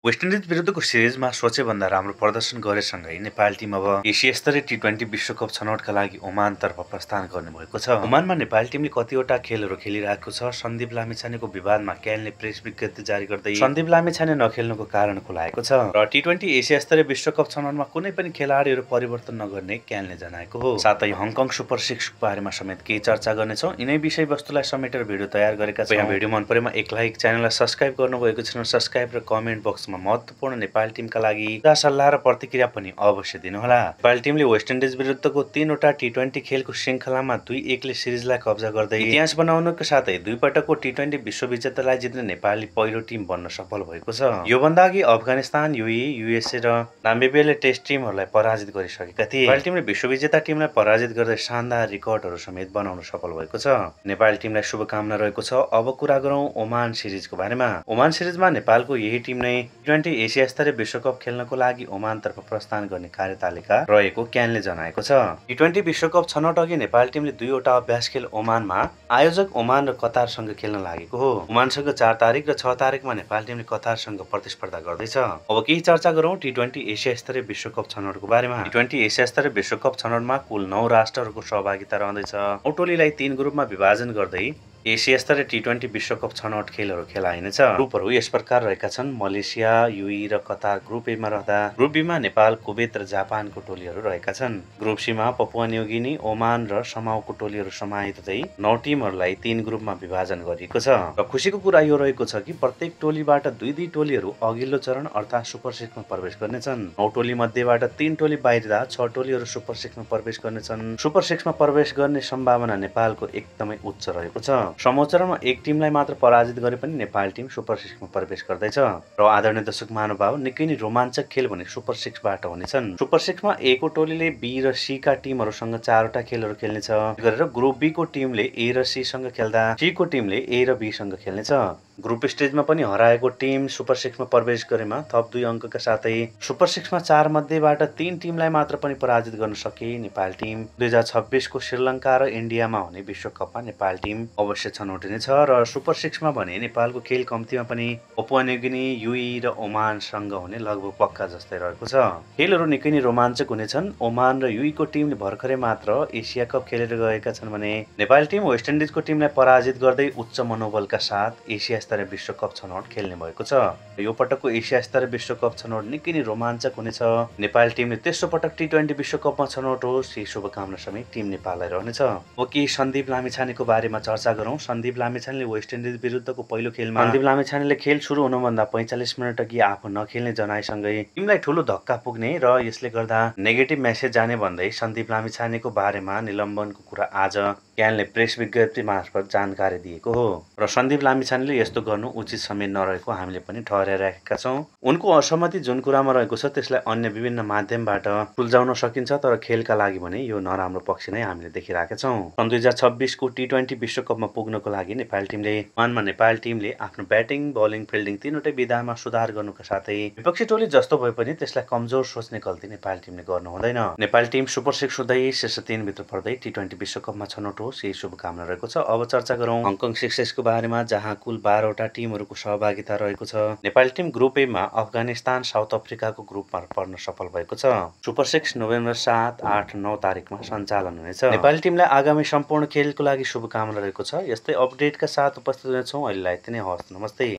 West Indies विरुद्धको सिरिजमा सोचेभन्दा राम्रो प्रदर्शन गरेसँगै नेपाल टिम अब एसिया स्तरीय टी20 विश्वकप छनौटका लागि ओमानतर्फ प्रस्थान गर्ने भएको छ। ओमानमा नेपाल टिमले कतिवटा खेलहरू खेलिरहेको छ। सन्दीप लामिछानेको विवादमा क्यानले प्रेस विज्ञप्ति जारी गर्दै सन्दीप लामिछाने नखेल्नुको कारण खुलाएको छ र टी20 एसिया स्तरीय विश्वकप छनौटमा कुनै पनि खेलाडीहरू परिवर्तन नगर्ने क्यानले जनाएको हो। साथै हङकङ सुपर 6 बारेमा समेत केही चर्चा गर्नेछौँ। यिनै विषयवस्तुलाई समेटेर भिडियो तयार गरेका छौँ। भिडियो मन परेमा एक लाइक, च्यानललाई सब्स्क्राइब गर्नुभएको छैन सब्स्क्राइब र कमेन्ट बक्स महत्वपूर्ण नेपाल टिमका लागि सल्लाह र प्रतिक्रिया पनि अवश्य दिनुहोला। नेपाल टिमले वेस्ट इन्डिज विरुद्धको 3वटा टी20 खेलको श्रृङ्खलामा 2-1 ले सिरिजलाई कब्जा गर्दै इतिहास बनाउनुका साथै 2 पटकको टी20 विश्वविजेतालाई जित्ने नेपाली पहिलो टिम बन्न सफल भएको छ। योभन्दा अघि अफगानिस्तान, युएई, युएसए र नामिबियाले टेस्ट टिमहरूलाई पराजित गरिसकेका थिए। नेपाल टिमले विश्वविजेता टिमलाई पराजित गर्दै शानदार रेकर्डहरू समेत बनाउन सफल भएको छ। नेपाल टिमलाई शुभकामना रहेको छ। अब कुरा गरौँ ओमान सिरिजको बारेमा। ओमान सिरिजमा नेपालको यही टिम नै टी20 एसिया स्तरीय विश्वकप खेल्नको लागि ओमानतर्फ प्रस्थान गर्ने कार्यतालिका रहेको क्यानले जनाएको छ। टी20 विश्वकप छनौट अघि नेपाल टिमले 2वटा अभ्यास खेल ओमानमा आयोजक ओमान र कतारसँग खेल्न लागेको हो। ओमानसँग 4 तारिक र 6 तारिकमा नेपाल टिमले कतारसँग प्रतिस्पर्धा गर्दैछ। अब केही चर्चा गरौँ टी20 एसिया स्तरीय विश्वकप छनौटको बारेमा। टी20 एसिया स्तरीय विश्वकप छनौटमा कुल 9 राष्ट्रहरूको सहभागिता रहँदैछ। 9 टोलीलाई 3 ग्रुपमा विभाजन गर्दै एसिया स्तरीय टी20 विश्वकप छनौट खेलहरू खेलाइनेछ। ग्रुपहरू यस प्रकार रहेका छन्: मलेसिया, युएई र कतार ग्रुप एमा रहँदा ग्रुप बीमा नेपाल, कुवेत र जापानको टोलीहरू रहेका छन्। ग्रुप सीमा पपुवा न्युगिनी, ओमान र समाउको टोलीहरू समाहित हुँदै 9 टिमहरूलाई 3 ग्रुपमा विभाजन गरिएको छ। र खुसीको कुरा यो रहेको छ कि प्रत्येक टोलीबाट 2-2 टोलीहरू अघिल्लो चरण अर्थात् सुपर 6मा प्रवेश गर्नेछन्। 9 टोली मध्येबाट 3 टोली बाहिरिँदा 6 टोलीहरू सुपर 6मा प्रवेश गर्नेछन्। सुपर 6मा प्रवेश गर्ने सम्भावना नेपालको एकदमै उच्च रहेको छ। समूह चरणमा एक टिमलाई मात्र पराजित गरे पनि नेपाल टिम सुपर 6मा प्रवेश गर्दैछ। र आदरणीय दर्शक महानुभाव, निकै नै रोमाञ्चक खेल भने सुपर 6बाट हुनेछन्। सुपर 6मा ए को टोलीले बी र सी का टिमहरूसँग 4वटा खेलहरू खेल्नेछ। गरेर ग्रुप बी को टिमले ए र सी सँग खेल्दा सी को टिमले ए र बी सँग खेल्नेछ। ग्रुप स्टेजमा पनि हराएको टिम सुपर 6मा प्रवेश गरेमा थप 2 अङ्कका साथै सुपर 6मा 4 मध्येबाट 3 टिमलाई मात्र पनि पराजित गर्न सके नेपाल टिम 2026 को श्रीलङ्का र इन्डियामा हुने विश्वकपमा नेपाल टिम अवश्य छनौटिनेछ। र सुपर 6मा भने नेपालको खेल कम्तीमा पनि पपुवा न्युगिनी, युएई र ओमानसँग हुने लगभग पक्का जस्तै रहेको छ। खेलहरू निकै नै रोमाञ्चक हुनेछन्। ओमान र युएईको टिमले भर्खरै मात्र एसिया कप खेलेर गएका छन् भने नेपाल टिम वेस्ट इन्डिजको टिमलाई पराजित गर्दै उच्च मनोबलका साथ एसिया स्तरीय विश्वकप छनौट खेल्ने भएको छ। यो पटकको एसिया स्तरीय विश्वकप छनौट निकै नै रोमाञ्चक हुनेछ। नेपाल टिमले तेस्रो पटक टी20 विश्वकपमा छनौट होस्, यही शुभकामना समेत टिम नेपाललाई रहनेछ। अब केही सन्दीप लामिछानेको बारेमा चर्चा गरौँ। सन्दीप लामिछानेले वेस्ट इन्डिज विरुद्धको पहिलो खेलमा सन्दीप लामिछानेले खेल सुरु हुनुभन्दा 45 मिनेट अघि आफू नखेल्ने जनाएसँगै टिमलाई ठूलो धक्का पुग्ने र यसले गर्दा नेगेटिभ मेसेज जाने भन्दै सन्दीप लामिछानेको बारेमा निलम्बनको कुरा आज क्यानले प्रेस विज्ञप्ति मार्फत जानकारी दिएको हो। र सन्दीप लामिछानेले यस्तो गर्नु उचित समेत नरहेको हामीले पनि ठहराइराखेका छौँ। उनको असहमति जुन कुरामा रहेको छ त्यसलाई अन्य विभिन्न माध्यमबाट सुल्झाउन सकिन्छ, तर खेलका लागि भने यो नराम्रो पक्ष नै हामीले देखिरहेका छौँ। सन् 2026 को टी20 विश्वकपमा पुग्नको लागि नेपाल टिमले आफ्नो ब्याटिङ, बलिङ, फिल्डिङ तीनवटै विधामा सुधार गर्नुका साथै विपक्षी टोली जस्तो भए पनि त्यसलाई कमजोर सोच्ने गल्ती नेपाल टिमले गर्नु हुँदैन। नेपाल टिम सुपर 6 हुँदै शीर्ष 3 भित्र पर्दै टी20 विश्वकपमा छनौट होस्, यही शुभकामना रहेको छ। अब चर्चा गरौँ हङकङ 6 को बारेमा, जहाँ कुल 12वटा टिमहरूको सहभागिता रहेको छ। नेपाल टिम ग्रुप एमा अफगानिस्तान, साउथ अफ्रिकाको ग्रुपमा पर्न सफल भएको छ। सुपर 6 नोभेम्बर 7, 8, 9 तारिकमा सञ्चालन हुनेछ। नेपाल टिमलाई आगामी सम्पूर्ण खेलको लागि शुभकामना रहेको छ। यस्तै अपडेटका साथ उपस्थित हुनेछौँ। अहिलेलाई यति नै, हवस्, नमस्ते।